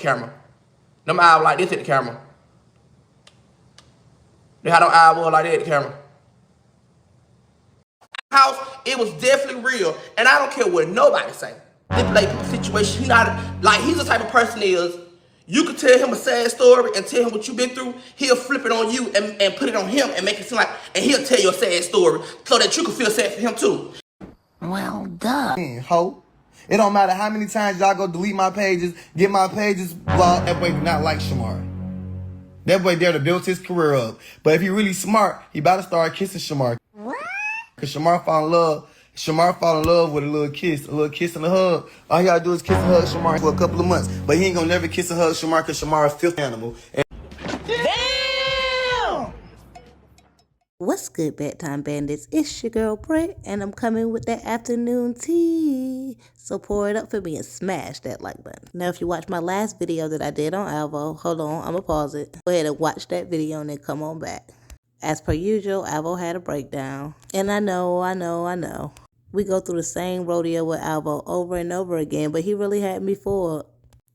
Camera. Them eyes like this at the camera. They had them eyes like that at the camera. House, it was definitely real, and I don't care what nobody say. This like situation, he's the type of person is. You could tell him a sad story and tell him what you've been through. He'll flip it on you and put it on him and make it seem like, and he'll tell you a sad story so that you can feel sad for him too. Well, duh. Ho. It don't matter how many times y'all go delete my pages, get my pages blocked. That boy do not like Shamar. That boy there to build his career up. But if he really smart, he about to start kissing Shamar. What? Cause Shamar fall in love with a little kiss and a hug. All he gotta do is kiss and hug Shamar for a couple of months. But he ain't gonna never kiss and hug Shamar cause Shamar is a filthy animal. Damn! What's good, bedtime bandits? It's your girl Britt, and I'm coming with that afternoon tea. So pour it up for me and smash that like button. Now, if you watched my last video that I did on Alvo, hold on, I'm gonna pause it. Go ahead and watch that video and then come on back. As per usual, Alvo had a breakdown. And I know. We go through the same rodeo with Alvo over and over again, but he really had me fooled.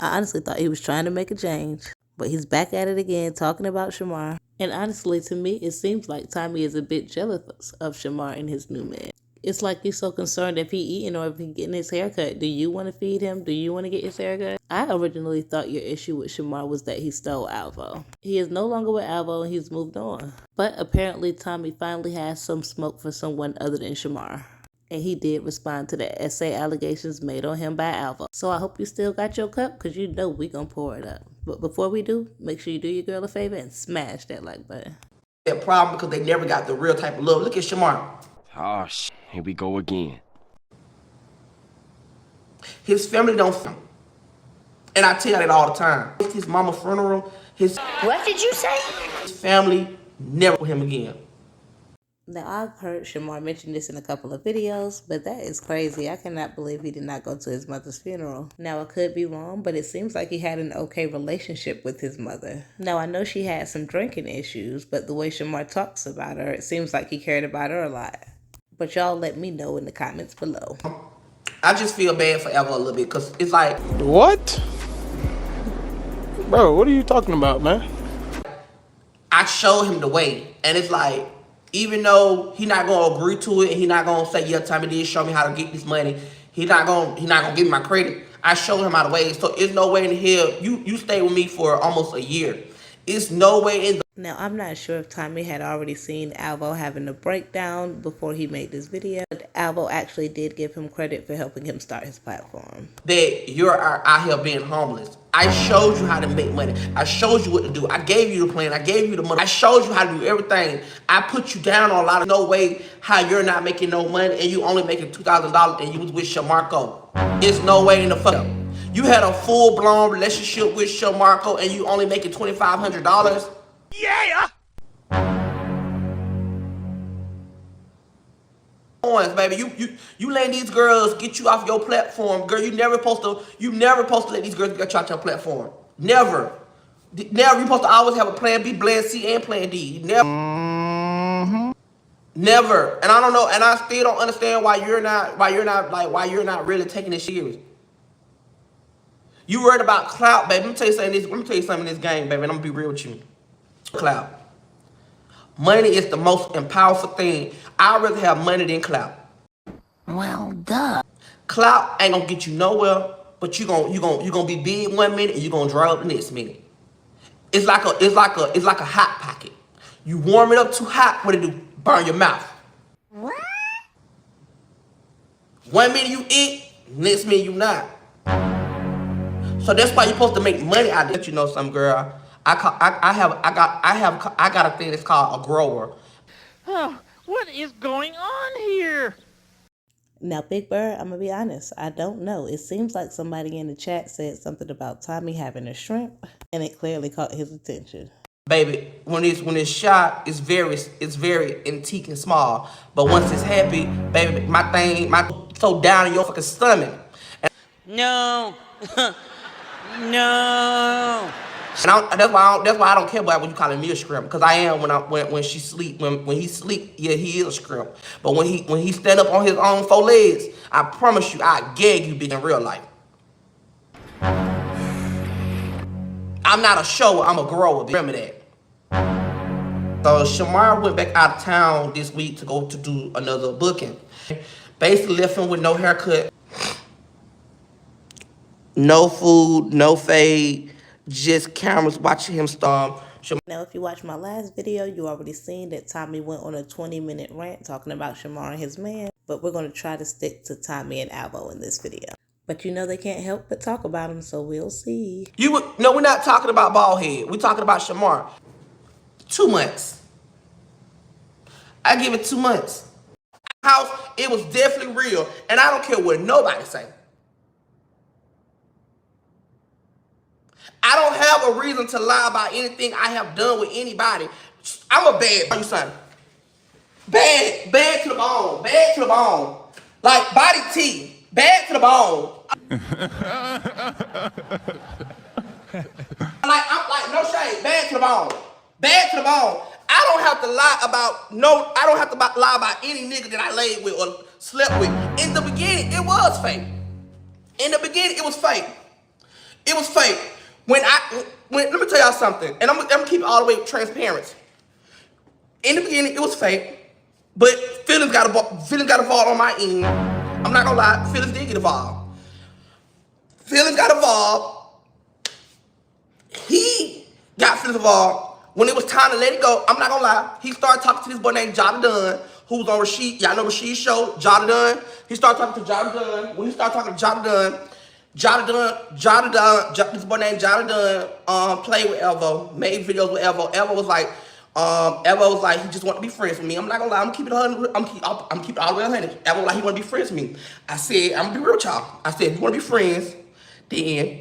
I honestly thought he was trying to make a change. But he's back at it again, talking about Shamar. And honestly, to me, it seems like Tommy is a bit jealous of Shamar and his new man. It's like he's so concerned if he eating or if he getting his haircut. Do you want to feed him? Do you want to get his haircut? I originally thought your issue with Shamar was that he stole Alvo. He is no longer with Alvo and he's moved on. But apparently Tommy finally has some smoke for someone other than Shamar. And he did respond to the essay allegations made on him by Alvo. So I hope you still got your cup because you know we gonna pour it up. But before we do, make sure you do your girl a favor and smash that like button. That problem because they never got the real type of love. Look at Shamar. Oh, here we go again. His family don't film. And I tell that all the time. His mama's funeral, What did you say? his family never with him again. Now, I've heard Shamar mention this in a couple of videos, but that is crazy. I cannot believe he did not go to his mother's funeral. Now, I could be wrong, but it seems like he had an okay relationship with his mother. Now, I know she had some drinking issues, but the way Shamar talks about her, it seems like he cared about her a lot. But y'all let me know in the comments below. I just feel bad for Alvo a little bit because it's like... What? Bro, what are you talking about, man? I showed him the way, and it's like... Even though he not gonna agree to it, and he not gonna say, "Yeah, Tommy did show me how to get this money." He not gonna give me my credit. I showed him how to way. So it's no way in hell you stayed with me for almost a year. It's no way in the... Now, I'm not sure if Tommy had already seen Alvo having a breakdown before he made this video, but Alvo actually did give him credit for helping him start his platform. That you're out here being homeless. I showed you how to make money. I showed you what to do. I gave you the plan. I gave you the money. I showed you how to do everything. I put you down on a lot of no way how you're not making no money and you only making $2,000 and you was with Shamarco. There's no way in the fuck. You had a full-blown relationship with Shamarco and you only making $2,500. Yeah! Baby, you letting these girls get you off your platform, girl. You never supposed to let these girls get you off your platform. Never. You supposed to always have a plan B, plan C, and plan D. Never. Never. And I don't know, and I still don't understand why you're not really taking this serious. You worried about clout, baby. Let me tell you something in this game, baby, and I'm gonna be real with you. Clout. Money is the most powerful thing. I'd rather have money than clout. Well, duh. Clout ain't gonna get you nowhere, but you gonna be big one minute and you gonna dry up the next minute. It's like a hot pocket. You warm it up too hot, what it do? Burn your mouth. What? 1 minute you eat, next minute you not. So that's why you're supposed to make money out of it. You know something, girl? I got a thing that's called a grower. Oh, what is going on here? Now, Big Bird, I'm gonna be honest. I don't know. It seems like somebody in the chat said something about Tommy having a shrimp, and it clearly caught his attention. Baby, when it's shot, it's very antique and small. But once it's happy, baby, my so down in your fucking stomach. No. No. And that's why I don't care about when you call me a shrimp, because I am when he sleep, yeah, he is a shrimp. But when he stand up on his own 4 legs, I promise you, I gag you bitch in real life. I'm not a shower, I'm a grower. Remember that. So Shamar went back out of town this week to go to do another booking. Basically left him with no haircut, no food, no fade, just cameras watching him storm. Now, if you watched my last video, you already seen that Tommy went on a 20-minute rant talking about Shamar and his man. But we're going to try to stick to Tommy and Alvo in this video. But you know they can't help but talk about him, so we'll see. No, we're not talking about Baldhead. We're talking about Shamar. 2 months. I give it 2 months. House, it was definitely real. And I don't care what nobody say. I don't have a reason to lie about anything I have done with anybody. I'm a bad son. Bad to the bone. Bad to the bone. Like body T. Bad to the bone. I'm like, no shade. Bad to the bone. Bad to the bone. I don't have to lie about any nigga that I laid with or slept with. In the beginning, it was fake. In the beginning, it was fake. It was fake. Let me tell y'all something, and I'm gonna keep it all the way transparent. In the beginning, it was fake, but feelings got involved on my end. I'm not gonna lie, feelings did get involved. Feelings got involved. He got feelings involved. When it was time to let it go, I'm not gonna lie, he started talking to this boy named Jada Dunn, who was on Rashid. Y'all know Rashid's show, Jada Dunn. He started talking to Jada Dunn. When he started talking to Jada Dunn, this boy named Jada Dunn played with Alvo, made videos with Alvo. Alvo was like, he just wanted to be friends with me. I'm not gonna lie, I'm keeping it all the way 100. Alvo was like, he want to be friends with me. I said, I'm gonna be real with y'all. I said, if you want to be friends, then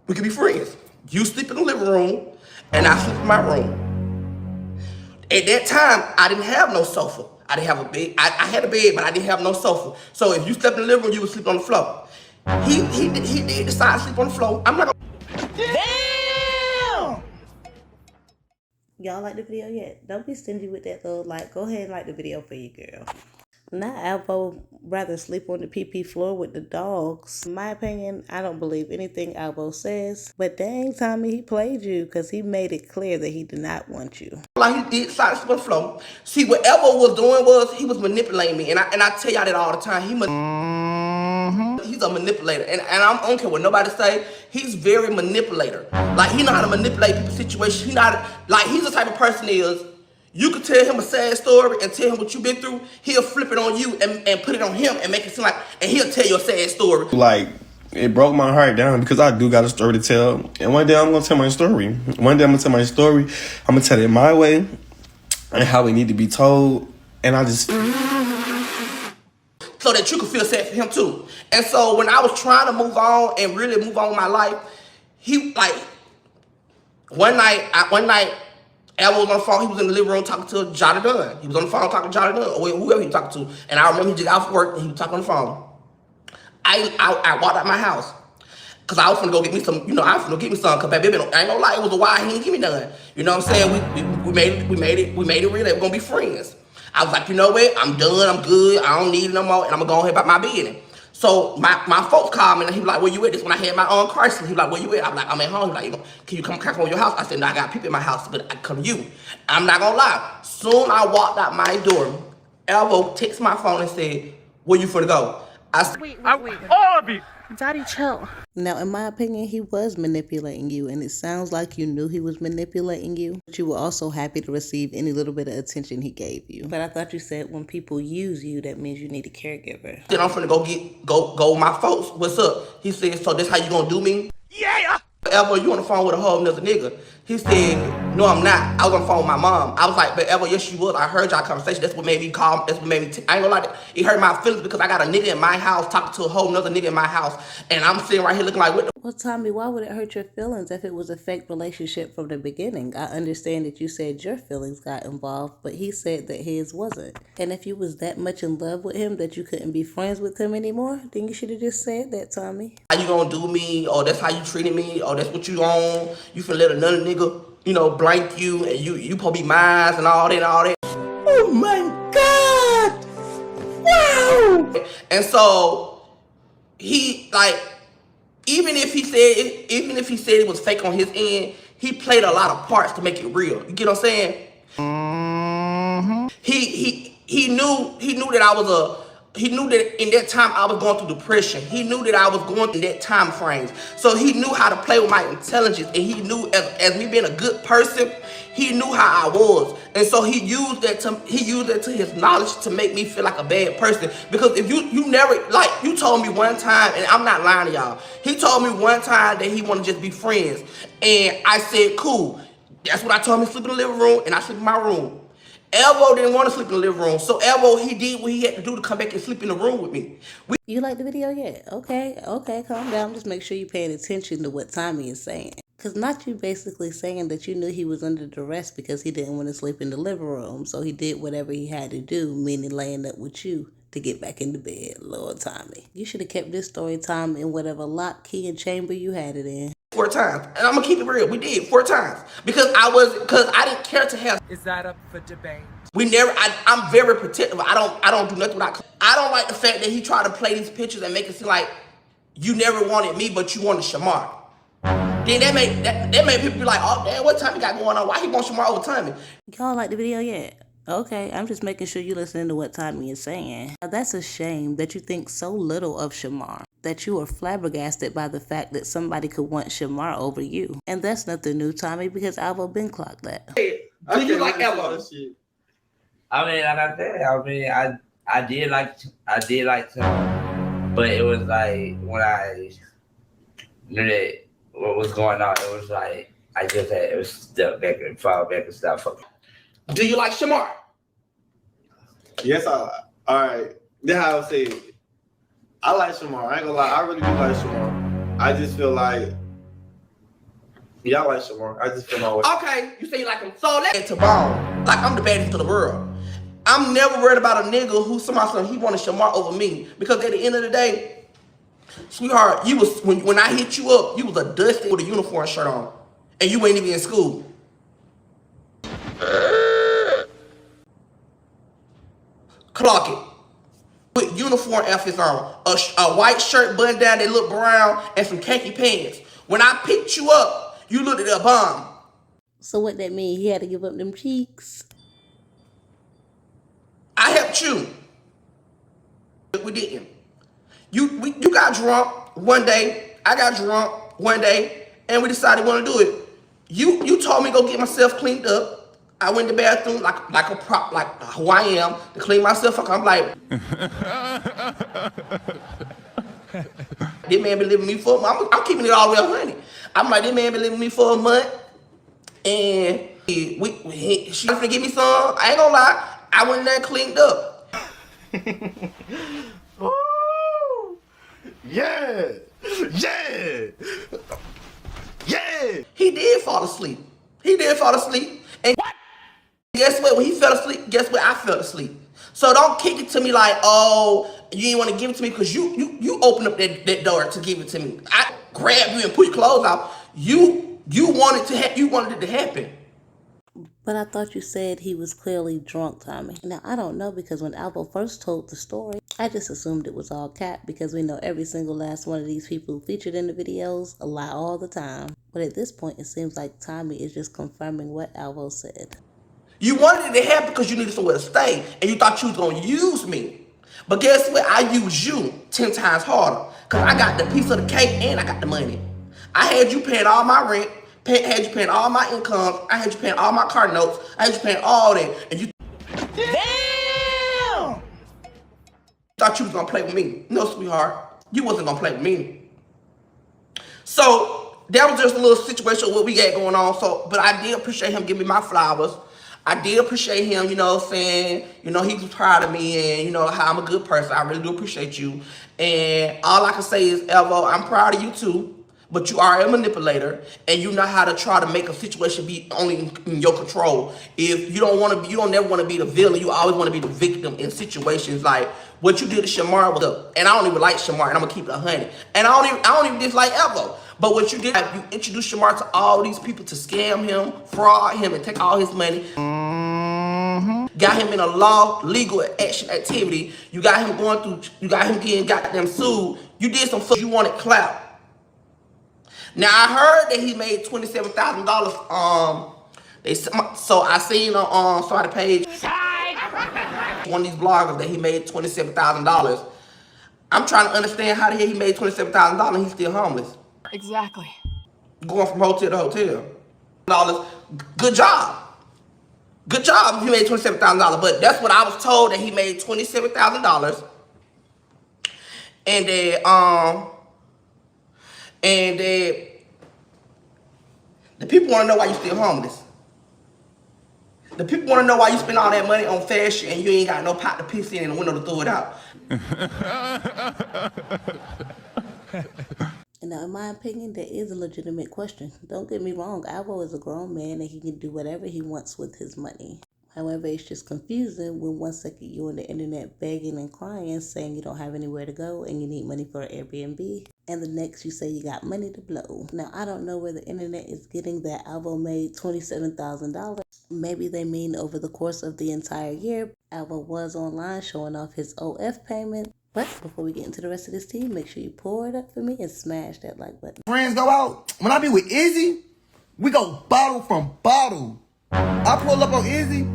we can be friends. You sleep in the living room, and I sleep in my room. At that time, I didn't have no sofa. I didn't have a bed. I had a bed, but I didn't have no sofa. So if you slept in the living room, you would sleep on the floor. He did decide to sleep on the floor. I'm not gonna... Damn! Y'all like the video yet? Don't be stingy with that little like. Go ahead and like the video for you, girl. Not Alvo rather sleep on the PP floor with the dogs. In my opinion, I don't believe anything Alvo says. But dang, Tommy, he played you because he made it clear that he did not want you. Like he did decide to sleep on the floor. See, what Alvo was doing was he was manipulating me. And I tell y'all that all the time. He's a manipulator. And I don't care what nobody say. He's very manipulator. Like, he know how to manipulate people's situations. He's the type of person is, you could tell him a sad story and tell him what you've been through. He'll flip it on you and put it on him and make it seem like, and he'll tell you a sad story. Like, it broke my heart down because I do got a story to tell. And one day I'm going to tell my story. One day I'm going to tell my story. I'm going to tell it my way and how it need to be told. And I just... so that you can feel sad for him too. And so when I was trying to move on and really move on with my life, he like, one night, Alvo was on the phone. He was in the living room talking to Jada Dunn. He was on the phone talking to Jada Dunn, or whoever he was talking to. And I remember he just got off work and he was talking on the phone. I walked out my house because I was finna go get me some, I was finna get me some, because baby, I ain't gonna lie, it was a while, he didn't give me none. You know what I'm saying? We made it real that we're gonna be friends. I was like, you know what? I'm done, I'm good, I don't need it no more, and I'm gonna go ahead about my business. So my folks called me and he was like, where you at? This when I had my own crisis. He was like, where you at? I'm like, I'm at home. He was like, can you come to your house? I said, no, I got people in my house, but I come to you. I'm not gonna lie. Soon I walked out my door, Alvo texted my phone and said, where you finna go? I said, Wait. All of you! Daddy, chill. Now, in my opinion, he was manipulating you, and it sounds like you knew he was manipulating you, but you were also happy to receive any little bit of attention he gave you. But I thought you said when people use you, that means you need a caregiver. then I'm finna go with my folks. What's up? He said, so this how you gonna do me? Yeah! Alvo, you on the phone with a whole nother nigga. He said, no, I'm not. I was on the phone with my mom. I was like, but Alvo, yes, you was. I heard y'all conversation. That's what made me call. That's what made me, I ain't gonna lie. It hurt my feelings because I got a nigga in my house talking to a whole nother nigga in my house. And I'm sitting right here looking like, what the? Well, Tommy, why would it hurt your feelings if it was a fake relationship from the beginning? I understand that you said your feelings got involved, but he said that his wasn't. And if you was that much in love with him that you couldn't be friends with him anymore, then you should have just said that, Tommy. How you gonna do me? Or that's how you treated me? Or that's what you on? You finna let another nigga, blank you and you supposed to be mine and all that. Oh my God! Wow! And so he, like, Even if he said it was fake on his end, he played a lot of parts to make it real. You get what I'm saying? He knew that I was he knew that in that time I was going through depression. He knew that I was going through that time frames. So he knew how to play with my intelligence, and he knew as me being a good person, he knew how I was. And so he used that to his knowledge to make me feel like a bad person. Because if you never, like, you told me one time, and I'm not lying to y'all, he told me one time that he wanted to just be friends. And I said, cool. That's what I told him to sleep in the living room, and I sleep in my room. Alvo didn't want to sleep in the living room, so Alvo, he did what he had to do to come back and sleep in the room with me. You like the video yet? Okay, calm down. Just make sure you're paying attention to what Tommy is saying. Because not you basically saying that you knew he was under duress because he didn't want to sleep in the living room, so he did whatever he had to do, meaning laying up with you to get back into bed. Lord Tommy. You should have kept this story time in whatever lock, key, and chamber you had it in. 4 times. And I'm going to keep it real. We did 4 times. Because I didn't care to have. Is that up for debate? I'm very protective. I don't do nothing without. I don't like the fact that he tried to play these pictures and make it seem like you never wanted me, but you wanted Shamar. Then that made people be like, oh damn, what time he got going on? Why he want Shamar over Tommy? Y'all like the video yet? Okay, I'm just making sure you listening to what Tommy is saying. Now, that's a shame that you think so little of Shamar, that you are flabbergasted by the fact that somebody could want Shamar over you. And that's nothing new, Tommy, because Alvo been clocked that. Do you like Alvo? I mean, like I said, I did like Tom, but it was like when I knew that what was going on, it was like it was step back and fall back and stuff. Do you like Shamar? Yes, all right. That's how I would say it. I like Shamar. I ain't gonna lie. I really do like Shamar. I just feel like, yeah, I like Shamar. I just feel my way. Okay, you say you like him. So let's get to bone. Like I'm the baddest in the world. I'm never worried about a nigga who somebody he wanted Shamar over me. Because at the end of the day, sweetheart, you was when I hit you up, you was a dusty with a uniform shirt on. And you ain't even in school. Clock it. With uniform outfits on. A white shirt button down that look brown and some khaki pants. When I picked you up, you looked at a bomb. So what that mean? He had to give up them cheeks? I helped you. We didn't. You got drunk one day. I got drunk one day, and we decided we want to do it. You told me to go get myself cleaned up. I went to the bathroom like a prop, like who I am, to clean myself up. I'm like, this man been living with me for a month. I'm keeping it all the way 100. I'm like, this man been living with me for a month, and she finna give me some. I ain't gonna lie. I went in there and cleaned up. Oh, yeah. He did fall asleep. And guess what? When he fell asleep, guess what? I fell asleep. So don't kick it to me like, oh, you didn't want to give it to me because you opened up that door to give it to me. I grabbed you and put your clothes off. You wanted it to happen. But I thought you said he was clearly drunk, Tommy. Now, I don't know, because when Alvo first told the story, I just assumed it was all cap, because we know every single last one of these people featured in the videos lie all the time. But at this point, it seems like Tommy is just confirming what Alvo said. You wanted it to happen because you needed somewhere to stay, and you thought you was going to use me. But guess what? I used you 10 times harder, because I got the piece of the cake and I got the money. I had you paying all my rent, had you paying all my income, I had you paying all my car notes, I had you paying all that, and you Damn! thought you was gonna play with me. No, sweetheart, you wasn't gonna play with me. So that was just a little situation of what we got going on. So, but I did appreciate him giving me my flowers. I did appreciate him, you know, saying, you know, he was proud of me and, you know, how I'm a good person. I really do appreciate you. And all I can say is, Alvo, I'm proud of you too. But you are a manipulator, and you know how to try to make a situation be only in your control. If you don't never want to be the villain. You always want to be the victim in situations like what you did to Shamar was up. And I don't even like Shamar, and I'm gonna keep it 100. And I don't even dislike Alvo. But what you did, you introduced Shamar to all these people to scam him, fraud him, and take all his money. Got him in a legal action activity. You got him getting goddamn sued. You did some stuff. You wanted clout. Now I heard that he made $27,000. So I seen on started page one of these bloggers that he made $27,000. I'm trying to understand how the hell he made $27,000 and he's still homeless. Exactly. Going from hotel to hotel. Good job. Good job if you made $27,000. But that's what I was told, that he made $27,000. And then the people want to know why you still homeless. The people want to know why you spend all that money on fashion and you ain't got no pot to piss in and a window to throw it out. Now, in my opinion, that is a legitimate question. Don't get me wrong, Alvo is a grown man and he can do whatever he wants with his money. However, it's just confusing when one second you're on the internet begging and crying, saying you don't have anywhere to go and you need money for an Airbnb, and the next you say you got money to blow. Now, I don't know where the internet is getting that Alvo made $27,000. Maybe they mean over the course of the entire year. Alvo was online showing off his OF payment. But before we get into the rest of this tea, make sure you pour it up for me and smash that like button. Friends go out. When I be with Izzy, we go bottle from bottle. I pull up on Izzy,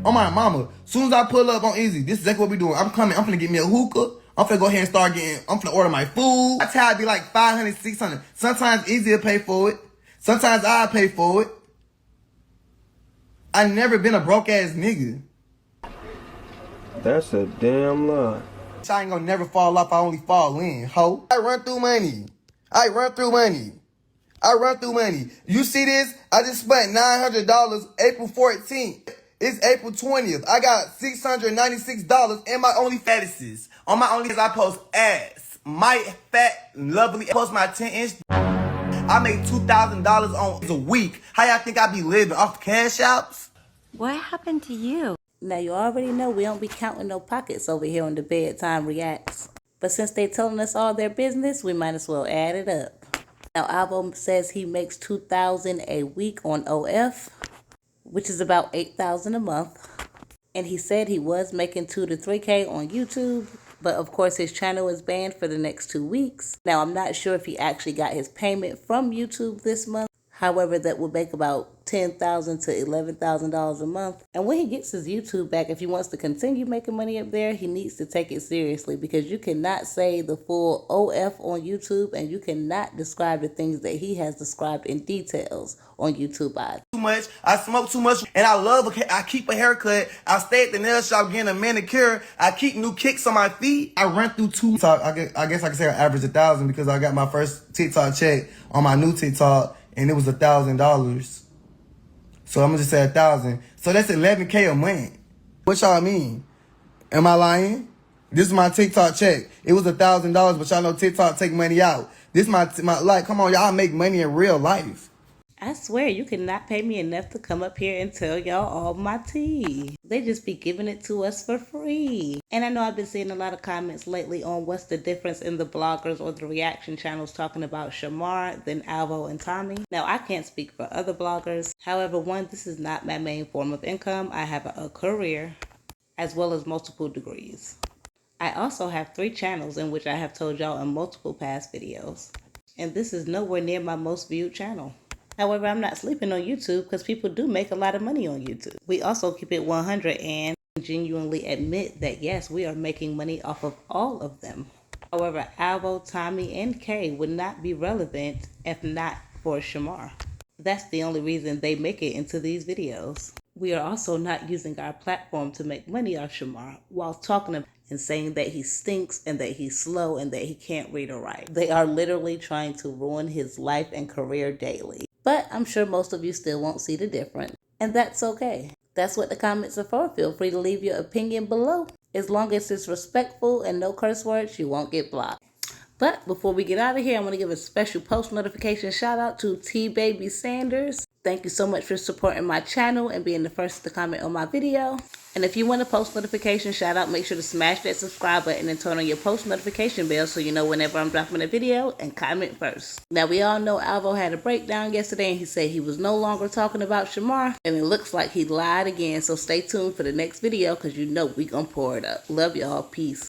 on my mama. Soon as I pull up on Izzy, this is exactly what we doing. I'm coming. I'm finna get me a hookah. I'm finna go ahead and start getting. I'm finna order my food. That's how it be like $500, $600. Sometimes Izzy will pay for it. Sometimes I pay for it. I never been a broke ass nigga. That's a damn lie. I ain't gonna never fall off, I only fall in, ho. I run through money. I run through money. I run through money. You see this? I just spent $900 April 14th. It's April 20th. I got $696 in my OnlyFans. On my OnlyFans, I post ass. My fat, lovely, I post my 10-inch. I make $2,000 on a week. How y'all think I be living? Off cash outs? What happened to you? Now, you already know we don't be counting no pockets over here on the Bedtime Reacts. But since they telling us all their business, we might as well add it up. Now, Alvo says he makes $2,000 a week on OF, which is about $8,000 a month. And he said he was making $2 to $3K on YouTube, but of course his channel is banned for the next 2 weeks. Now, I'm not sure if he actually got his payment from YouTube this month. However, that would make about $10,000 to $11,000 a month. And when he gets his YouTube back, if he wants to continue making money up there, he needs to take it seriously, because you cannot say the full OF on YouTube and you cannot describe the things that he has described in details on YouTube. Too much, I smoke too much, and I keep a haircut. I stay at the nail shop getting a manicure. I keep new kicks on my feet. I run through TikTok. I guess I can say I average 1,000 because I got my first TikTok check on my new TikTok. And it was $1,000. So I'm gonna just say 1,000. So that's $11K a month. What y'all mean? Am I lying? This is my TikTok check. It was $1,000, but y'all know TikTok take money out. This my like, come on, y'all make money in real life. I swear, you cannot pay me enough to come up here and tell y'all all my tea. They just be giving it to us for free. And I know I've been seeing a lot of comments lately on what's the difference in the bloggers or the reaction channels talking about Shamar, then Alvo and Tommy. Now, I can't speak for other bloggers. However, one, this is not my main form of income. I have a career as well as multiple degrees. I also have 3 channels in which I have told y'all in multiple past videos. And this is nowhere near my most viewed channel. However, I'm not sleeping on YouTube because people do make a lot of money on YouTube. We also keep it 100 and genuinely admit that yes, we are making money off of all of them. However, Alvo, Tommy, and Kay would not be relevant if not for Shamar. That's the only reason they make it into these videos. We are also not using our platform to make money off Shamar while talking about and saying that he stinks and that he's slow and that he can't read or write. They are literally trying to ruin his life and career daily. But I'm sure most of you still won't see the difference. And that's okay. That's what the comments are for. Feel free to leave your opinion below. As long as it's respectful and no curse words, you won't get blocked. But before we get out of here, I want to give a special post notification shout out to T-Baby Sanders. Thank you so much for supporting my channel and being the first to comment on my video. And if you want a post notification shout out, make sure to smash that subscribe button and turn on your post notification bell so you know whenever I'm dropping a video, and comment first. Now, we all know Alvo had a breakdown yesterday and he said he was no longer talking about Shamar, and it looks like he lied again. So stay tuned for the next video because you know we gonna pour it up. Love y'all. Peace.